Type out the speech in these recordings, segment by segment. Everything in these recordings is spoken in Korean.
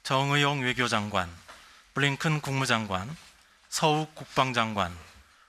정의용 외교장관, 블링컨 국무장관, 서욱 국방장관,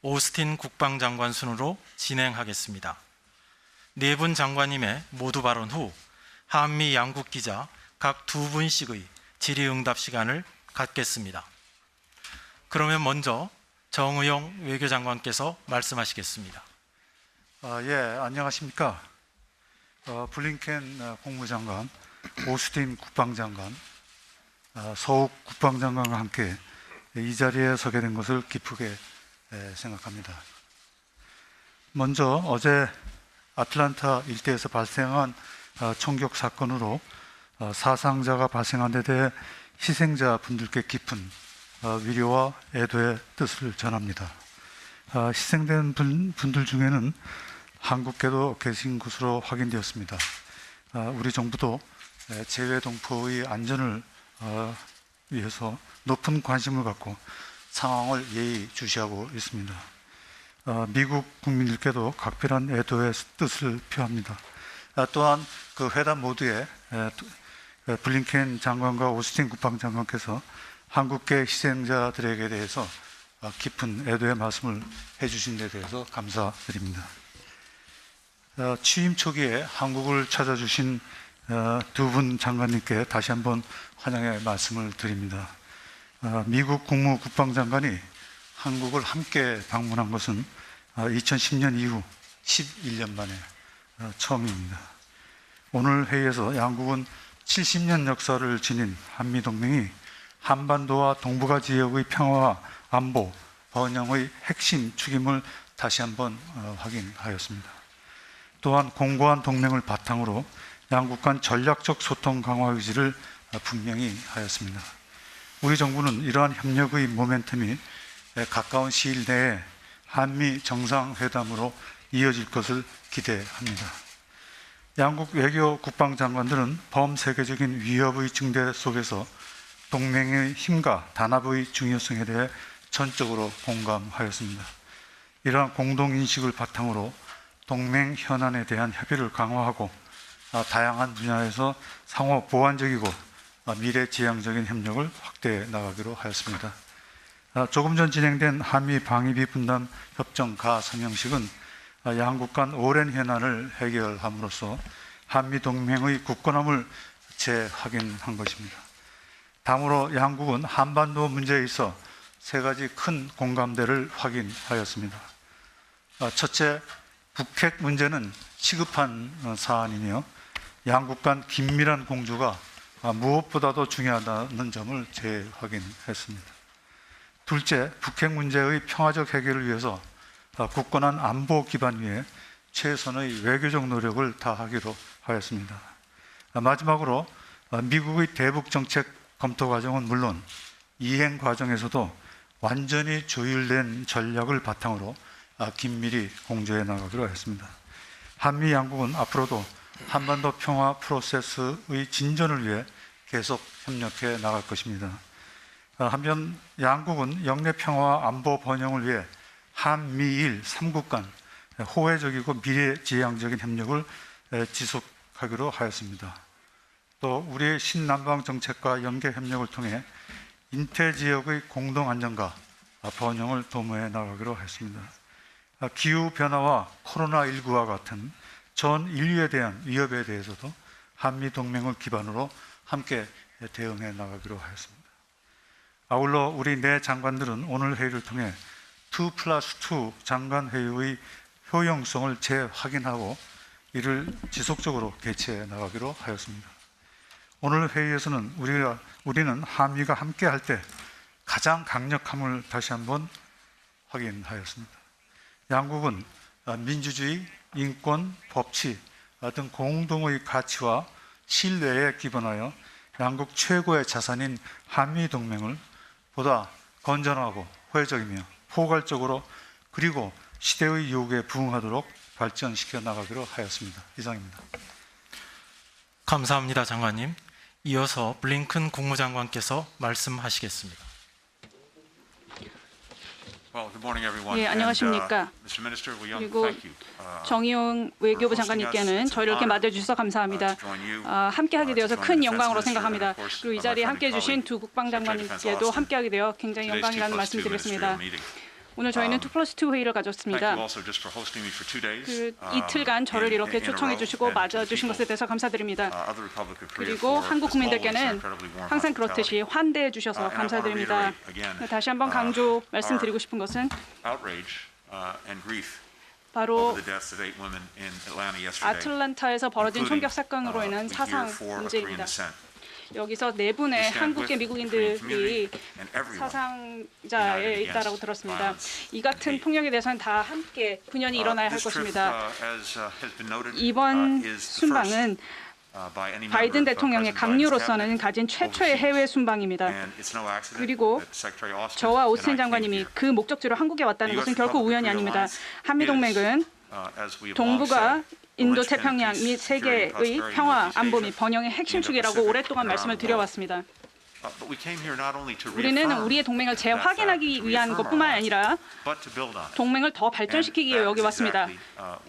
오스틴 국방장관 순으로 진행하겠습니다. 네 분 장관님의 모두 발언 후 한미 양국 기자 각 두 분씩의 질의응답 시간을 갖겠습니다. 그러면 먼저 정의용 외교장관께서 말씀하시겠습니다. 안녕하십니까. 블링컨 국무장관, 오스틴 국방장관, 서욱 국방장관과 함께 이 자리에 서게 된 것을 기쁘게 생각합니다. 먼저 어제 아틀란타 일대에서 발생한 총격 사건으로 사상자가 발생한 데 대해 희생자 분들께 깊은 위로와 애도의 뜻을 전합니다. 희생된 분들 중에는 한국계도 계신 것으로 확인되었습니다. 우리 정부도 재외동포의 안전을 위해서 높은 관심을 갖고 상황을 예의주시하고 있습니다. 미국 국민들께도 각별한 애도의 뜻을 표합니다. 또한 그 회담 모두에 블링컨 장관과 오스틴 국방장관께서 한국계 희생자들에게 대해서 깊은 애도의 말씀을 해주신 데 대해서 감사드립니다. 취임 초기에 한국을 찾아주신 두 분 장관님께 다시 한번 환영의 말씀을 드립니다. 미국 국무국방장관이 한국을 함께 방문한 것은 2010년 이후 11년 만에 처음입니다. 오늘 회의에서 양국은 70년 역사를 지닌 한미동맹이 한반도와 동북아 지역의 평화와 안보, 번영의 핵심 축임을 다시 한번 확인하였습니다. 또한 공고한 동맹을 바탕으로 양국 간 전략적 소통 강화 의지를 분명히 하였습니다. 우리 정부는 이러한 협력의 모멘텀이 가까운 시일 내에 한미 정상회담으로 이어질 것을 기대합니다. 양국 외교 국방장관들은 범세계적인 위협의 증대 속에서 동맹의 힘과 단합의 중요성에 대해 전적으로 공감하였습니다. 이러한 공동인식을 바탕으로 동맹 현안에 대한 협의를 강화하고 다양한 분야에서 상호 보완적이고 미래지향적인 협력을 확대해 나가기로 하였습니다. 조금 전 진행된 한미 방위비 분담 협정 가성명식은 양국 간 오랜 현안을 해결함으로써 한미 동맹의 굳건함을 재확인한 것입니다. 다음으로 양국은 한반도 문제에 있어 세 가지 큰 공감대를 확인하였습니다. 첫째, 북핵 문제는 시급한 사안이며 양국 간 긴밀한 공조가 무엇보다도 중요하다는 점을 재확인했습니다. 둘째, 북핵 문제의 평화적 해결을 위해서 굳건한 안보 기반 위에 최선의 외교적 노력을 다하기로 하였습니다. 마지막으로 미국의 대북 정책 검토 과정은 물론 이행 과정에서도 완전히 조율된 전략을 바탕으로 긴밀히 공조해 나가기로 했습니다. 한미 양국은 앞으로도 한반도 평화 프로세스의 진전을 위해 계속 협력해 나갈 것입니다. 한편 양국은 영내 평화와 안보 번영을 위해 한미일 3국 간 호혜적이고 미래지향적인 협력을 지속하기로 하였습니다. 또 우리의 신남방 정책과 연계 협력을 통해 인태 지역의 공동 안정과 번영을 도모해 나가기로 했습니다. 기후변화와 코로나19와 같은 전 인류에 대한 위협에 대해서도 한미 동맹을 기반으로 함께 대응해 나가기로 하였습니다. 아울러 우리 네 장관들은 오늘 회의를 통해 2+2 장관회의의 효용성을 재확인하고 이를 지속적으로 개최해 나가기로 하였습니다. 오늘 회의에서는 우리는 한미가 함께 할 때 가장 강력함을 다시 한번 확인하였습니다. 양국은 민주주의, 인권, 법치 등 공동의 가치와 신뢰에 기반하여 양국 최고의 자산인 한미 동맹을 보다 건전하고 호혜적이며 포괄적으로 그리고 시대의 요구에 부응하도록 발전시켜 나가기로 하였습니다. 이상입니다. 감사합니다, 장관님. 이어서 블링컨 국무장관께서 말씀하시겠습니다. Well, good morning, everyone. 예, 안녕하십니까. Mr. Minister, we 그리고 thank you. 정의용 외교부 장관님께는 저희를 이렇게 맞아주셔서 감사합니다. 함께하게 되어서 큰 영광으로 생각합니다. 그리고 이 자리에 함께해 주신 두 국방장관님께도 함께하게 되어 굉장히 영광이라는 말씀드리겠습니다. 오늘 저희는 2+2 회의를 가졌습니다. 그 이틀간 저를 이렇게 초청해 주시고 맞아주신 것에 대해서 감사드립니다. 그리고 한국 국민들께는 항상 그렇듯이 환대해 주셔서 감사드립니다. 다시 한번 강조 말씀드리고 싶은 것은 바로 아틀란타에서 벌어진 총격 사건으로 인한 사상 문제입니다. 여기서 4분의 한국계 미국인들이 사상자에 있다라고 들었습니다. 이 같은 폭력에 대해서는 다 함께 분연히 일어나야 할 것입니다. 이번 순방은 바이든 대통령의 강요로서는 가진 최초의 해외 순방입니다. 그리고 저와 오스틴 장관님이 그 목적지로 한국에 왔다는 것은 결코 우연이 아닙니다. 한미동맹은 동북아, 인도 태평양 및 세계의 평화, 안보 및 번영의 핵심 축이라고 오랫동안 말씀을 드려왔습니다. 우리는 우리의 동맹을 재확인하기 위한 것뿐만 아니라 동맹을 더 발전시키기 위해 여기 왔습니다.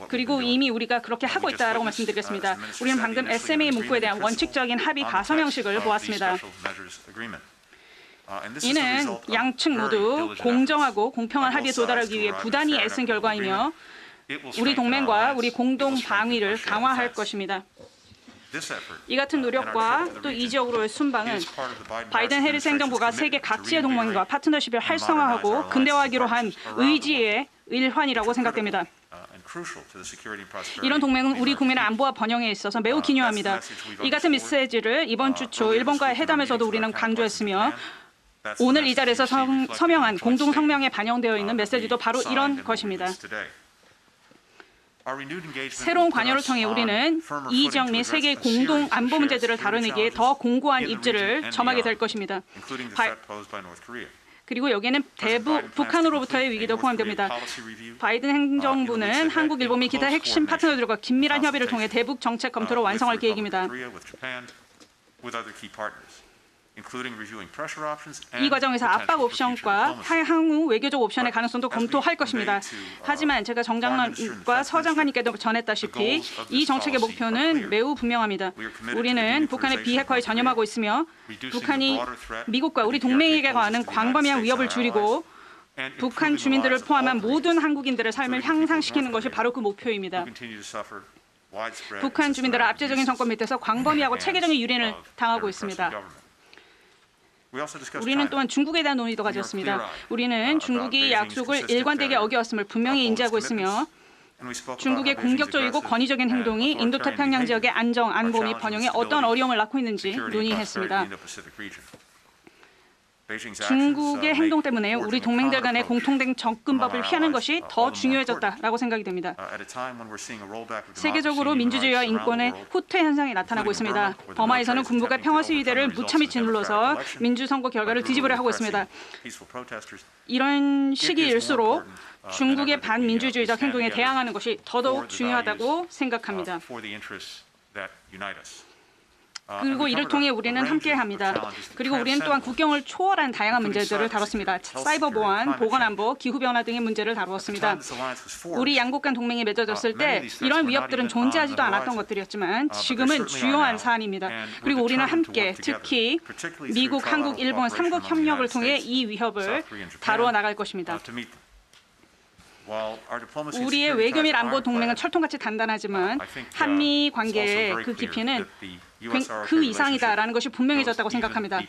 그리고 이미 우리가 그렇게 하고 있다고 말씀드리겠습니다. 우리는 방금 SMA 문구에 대한 원칙적인 합의 가서 형식을 보았습니다. 이는 양측 모두 공정하고 공평한 합의에 도달하기 위해 부단히 애쓴 결과이며 우리 동맹과 우리 공동 방위를 강화할 것입니다. 이 같은 노력과 또 이 지역으로의 순방은 바이든 해리스 행정부가 세계 각지의 동맹과 파트너십을 활성화하고 근대화하기로 한 의지의 일환이라고 생각됩니다. 이런 동맹은 우리 국민의 안보와 번영에 있어서 매우 기묘합니다. 이 같은 메시지를 이번 주 초 일본과의 회담에서도 우리는 강조했으며 오늘 이 자리에서 서명한 공동 성명에 반영되어 있는 메시지도 바로 이런 것입니다. 새로운 관여를 통해 우리는 이 지역 및 세계의 공동 안보 문제들을 다루기에 더 공고한 입지를 점하게 될 것입니다. 그리고 여기에는 대북 북한으로부터의 위기도 포함됩니다. 바이든 행정부는 한국, 일본 및 기타 핵심 파트너들과 긴밀한 협의를 통해 대북 정책 검토를 완성할 계획입니다. 이 과정에서 압박 옵션과 향후 외교적 옵션의 가능성도 검토할 것입니다. 하지만 제가 정 장관과 서 장관님께도 전했다시피 이 정책의 목표는 매우 분명합니다. 우리는 북한의 비핵화에 전념하고 있으며 북한이 미국과 우리 동맹에게 가하는 광범위한 위협을 줄이고 북한 주민들을 포함한 모든 한국인들의 삶을 향상시키는 것이 바로 그 목표입니다. 북한 주민들은 압제적인 정권 밑에서 광범위하고 체계적인 유린을 당하고 있습니다. 우리는 또한 중국에 대한 논의도 가졌습니다. 우리는 중국이 약속을 일관되게 어겨왔음을 분명히 인지하고 있으며 중국의 공격적이고 권위적인 행동이 인도태평양 지역의 안정, 안보 및 번영에 어떤 어려움을 낳고 있는지 논의했습니다. 중국의 행동 때문에 우리 동맹들 간의 공통된 접근법을 피하는 것이 더 중요해졌다라고 생각이 됩니다. 세계적으로 민주주의와 인권의 후퇴 현상이 나타나고 있습니다. 버마에서는 군부가 평화 시위대를 무참히 짓눌러서 민주선거 결과를 뒤집으려 하고 있습니다. 이런 시기일수록 중국의 반민주주의적 행동에 대항하는 것이 더더욱 중요하다고 생각합니다. 그리고 이를 통해 우리는 함께합니다. 그리고 우리는 또한 국경을 초월한 다양한 문제들을 다뤘습니다. 사이버 보안, 보건안보, 기후변화 등의 문제를 다루었습니다. 우리 양국 간 동맹이 맺어졌을 때 이런 위협들은 존재하지도 않았던 것들이었지만 지금은 주요한 사안입니다. 그리고 우리는 함께 특히 미국, 한국, 일본 3국 협력을 통해 이 위협을 다루어 나갈 것입니다. 우리의 외교 및 안보 동맹은 철통같이 단단하지만 한미 관계의 그 깊이는 그 이상이다라는 것이 분명해졌다고 생각합니다.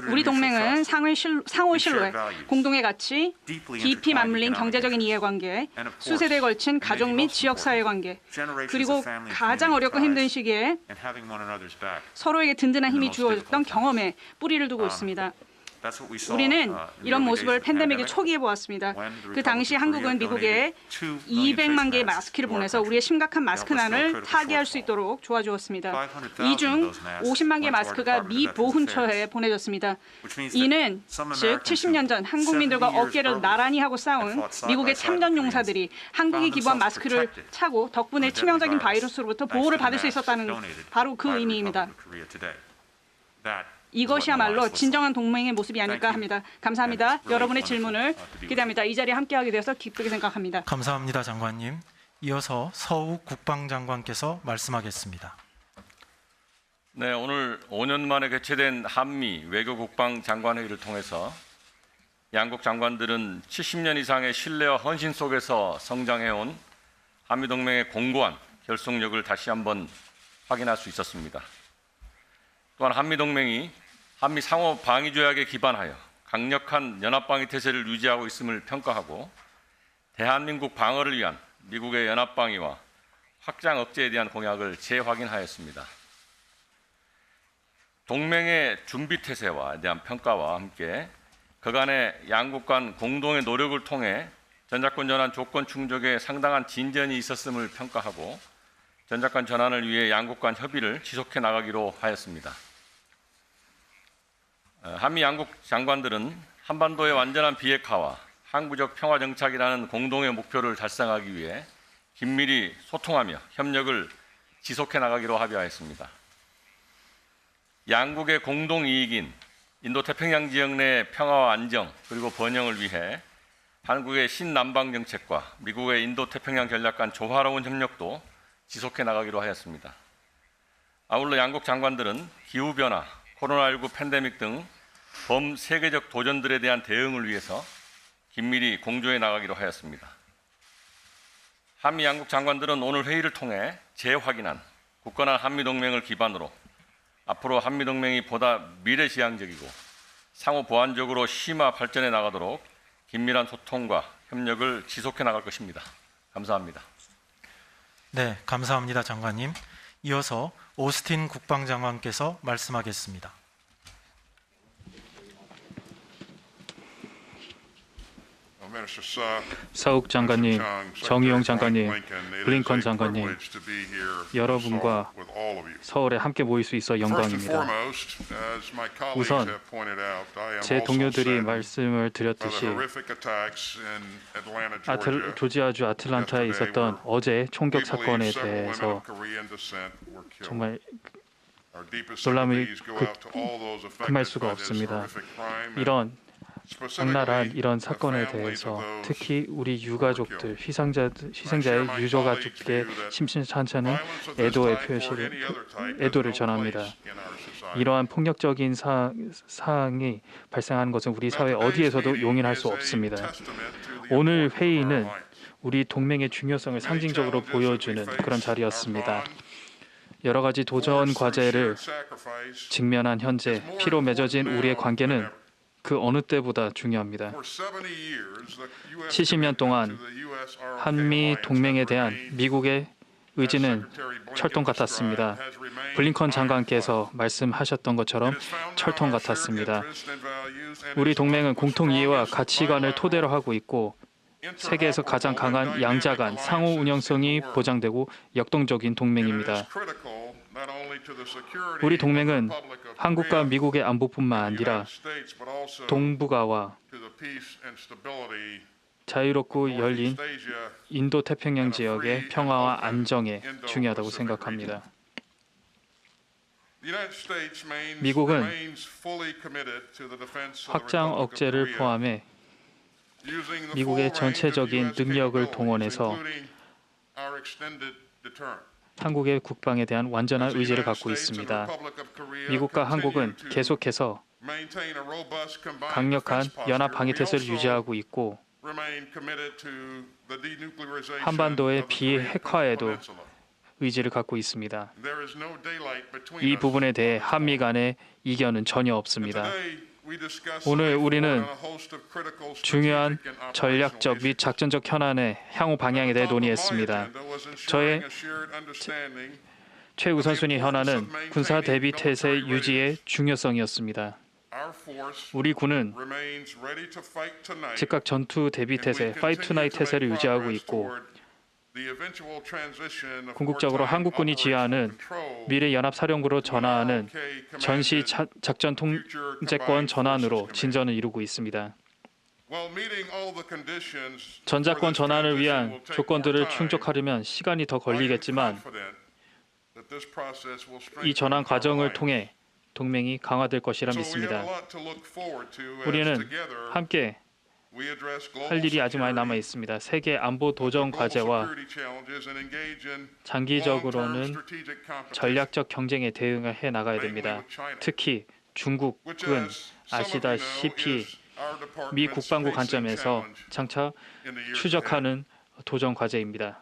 우리 동맹은 상호 신뢰, 공동의 가치, 깊이 맞물린 경제적인 이해관계, 수세대에 걸친 가족 및 지역사회 관계, 그리고 가장 어렵고 힘든 시기에 서로에게 든든한 힘이 주어졌던 경험에 뿌리를 두고 있습니다. 우리는 이런 모습을 팬데믹의 초기에 보았습니다. 그 당시 한국은 미국에 200만 개의 마스크를 보내서 우리의 심각한 마스크난을 타개할 수 있도록 도와주었습니다. 이 중 50만 개의 마스크가 미 보훈처에 보내졌습니다. 이는 즉 70년 전 한국민들과 어깨를 나란히 하고 싸운 미국의 참전 용사들이 한국이 기부한 마스크를 차고 덕분에 치명적인 바이러스로부터 보호를 받을 수 있었다는 바로 그 의미입니다. 이것이야말로 진정한 동맹의 모습이 아닐까 합니다. 감사합니다. 여러분의 질문을 기대합니다. 이 자리에 함께하게 되어서 기쁘게 생각합니다. 감사합니다, 장관님. 이어서 서욱 국방장관께서 말씀하겠습니다. 네, 오늘 5년 만에 개최된 한미 외교국방장관회의를 통해서 양국 장관들은 70년 이상의 신뢰와 헌신 속에서 성장해온 한미동맹의 공고한 결속력을 다시 한번 확인할 수 있었습니다. 또한 한미동맹이 한미 상호 방위 조약에 기반하여 강력한 연합방위 태세를 유지하고 있음을 평가하고 대한민국 방어를 위한 미국의 연합방위와 확장 억제에 대한 공약을 재확인하였습니다. 동맹의 준비 태세와 대한 평가와 함께 그간의 양국 간 공동의 노력을 통해 전작권 전환 조건 충족에 상당한 진전이 있었음을 평가하고 전작권 전환을 위해 양국 간 협의를 지속해 나가기로 하였습니다. 한미 양국 장관들은 한반도의 완전한 비핵화와 항구적 평화 정착이라는 공동의 목표를 달성하기 위해 긴밀히 소통하며 협력을 지속해 나가기로 합의하였습니다. 양국의 공동 이익인 인도태평양 지역 내 평화와 안정 그리고 번영을 위해 한국의 신남방 정책과 미국의 인도태평양 전략 간 조화로운 협력도 지속해 나가기로 하였습니다. 아울러 양국 장관들은 기후변화, 코로나19 팬데믹 등 범세계적 도전들에 대한 대응을 위해서 긴밀히 공조해 나가기로 하였습니다. 한미 양국 장관들은 오늘 회의를 통해 재확인한 굳건한 한미동맹을 기반으로 앞으로 한미동맹이 보다 미래지향적이고 상호 보완적으로 심화 발전해 나가도록 긴밀한 소통과 협력을 지속해 나갈 것입니다. 감사합니다. 네, 감사합니다, 장관님. 이어서 오스틴 국방장관께서 말씀하겠습니다. 서욱 장관님, 정의용 장관님, 블링컨 장관님, 여러분과 서울에 함께 모일 수 있어 영광입니다. 우선 제 동료들이 말씀을 드렸듯이 조지아주 아틀란타에 있었던 어제 총격 사건에 대해서 정말 놀람을 금할 수가 없습니다. 이런 악랄한 이런 사건에 대해서 특히 우리 유가족들, 희생자의 유족가족께 심심찮은 애도를 전합니다. 이러한 폭력적인 사항이 발생하는 것은 우리 사회 어디에서도 용인할 수 없습니다. 오늘 회의는 우리 동맹의 중요성을 상징적으로 보여주는 그런 자리였습니다. 여러 가지 도전 과제를 직면한 현재 피로 맺어진 우리의 관계는 그 어느 때보다 중요합니다. 70년 동안 한미 동맹에 대한 미국의 의지는 철통 같았습니다. 블링컨 장관께서 말씀하셨던 것처럼 철통 같았습니다. 우리 동맹은 공통 이해와 가치관을 토대로 하고 있고 세계에서 가장 강한 양자 간 상호 운영성이 보장되고 역동적인 동맹입니다. 우리 동맹은 한국과 미국의 안보뿐만 아니라 동북아와 자유롭고 열린 인도태평양 지역의 평화와 안정에 중요하다고 생각합니다. 미국은 확장 억제를 포함해 미국의 전체적인 능력을 동원해서 한국의 국방에 대한 완전한 의지를 갖고 있습니다. 미국과 한국은 계속해서 강력한 연합 방위 태세를 유지하고 있고 한반도의 비핵화에도 의지를 갖고 있습니다. 이 부분에 대해 한미 간의 이견은 전혀 없습니다. 오늘 우리는 중요한 전략적 및 작전적 현안의 향후 방향에 대해 논의했습니다. 저의 최우선순위 현안은 군사 대비 태세 유지의 중요성이었습니다. 우리 군은 즉각 전투 대비 태세, Fight Tonight 태세를 유지하고 있고 궁극적으로 한국군이 지휘하는 미래 연합사령부로 전환하는 전시 작전 통제권 전환으로 진전을 이루고 있습니다. 전작권 전환을 위한 조건들을 충족하려면 시간이 더 걸리겠지만 이 전환 과정을 통해 동맹이 강화될 것이라 믿습니다. 우리는 함께 할 일이 아주 많이 남아 있습니다. 세계 안보 도전 과제와 장기적으로는 전략적 경쟁에 대응을 해 나가야 됩니다. 특히 중국은 아시다시피 미 국방부 관점에서 장차 추적하는 도전 과제입니다.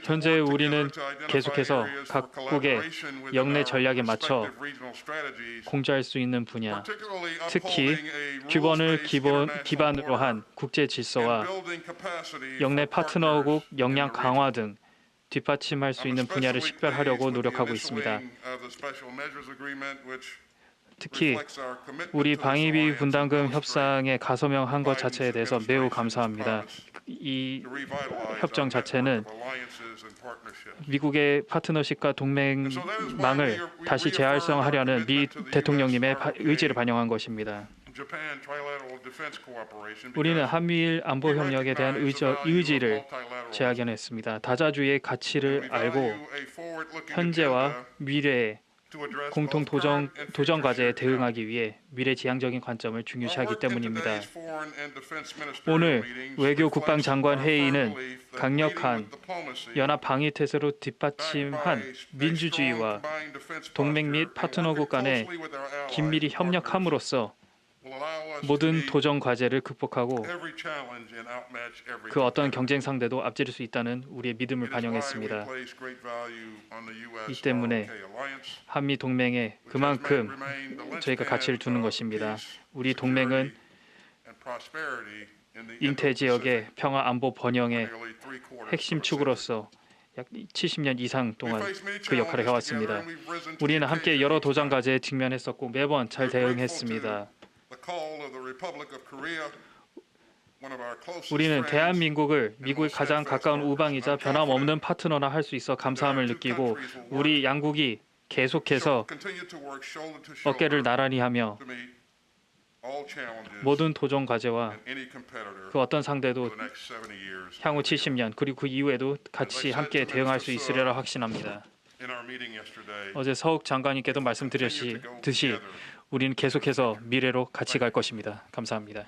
현재 우리는 계속해서 각국의 역내 전략에 맞춰 공조할 수 있는 분야, 특히 규범을 기반으로 한 국제 질서와 역내 파트너국 역량 강화 등 뒷받침할 수 있는 분야를 식별하려고 노력하고 있습니다. 특히 우리 방위비 분담금 협상에 가서명한 것 자체에 대해서 매우 감사합니다. 이 협정 자체는 미국의 파트너십과 동맹망을 다시 재활성화하려는 미 대통령님의 의지를 반영한 것입니다. 우리는 한미일 안보 협력에 대한 의지를 재확인했습니다. 다자주의의 가치를 알고 현재와 미래의 공통 도전 과제에 대응하기 위해 미래지향적인 관점을 중요시하기 때문입니다. 오늘 외교 국방장관 회의는 강력한 연합 방위 태세로 뒷받침한 민주주의와 동맹 및 파트너국 간의 긴밀히 협력함으로써 모든 도전 과제를 극복하고 그 어떤 경쟁 상대도 앞지를 수 있다는 우리의 믿음을 반영했습니다. 이 때문에 한미 동맹에 그만큼 저희가 가치를 두는 것입니다. 우리 동맹은 인태 지역의 평화 안보 번영의 핵심 축으로서 약 70년 이상 동안 그 역할을 해왔습니다. 우리는 함께 여러 도전 과제에 직면했었고 매번 잘 대응했습니다. 우리는 대한민국을 미국의 가장 가까운 우방이자 변함없는 파트너나 할 수 있어 감사함을 느끼고 우리 양국이 계속해서 어깨를 나란히 하며 모든 도전 과제와 그 어떤 상대도 향후 70년 그리고 그 이후에도 같이 함께 대응할 수 있으리라 확신합니다. 어제 서욱 장관님께도 말씀드렸듯이 우리는 계속해서 미래로 같이 갈 것입니다. 감사합니다.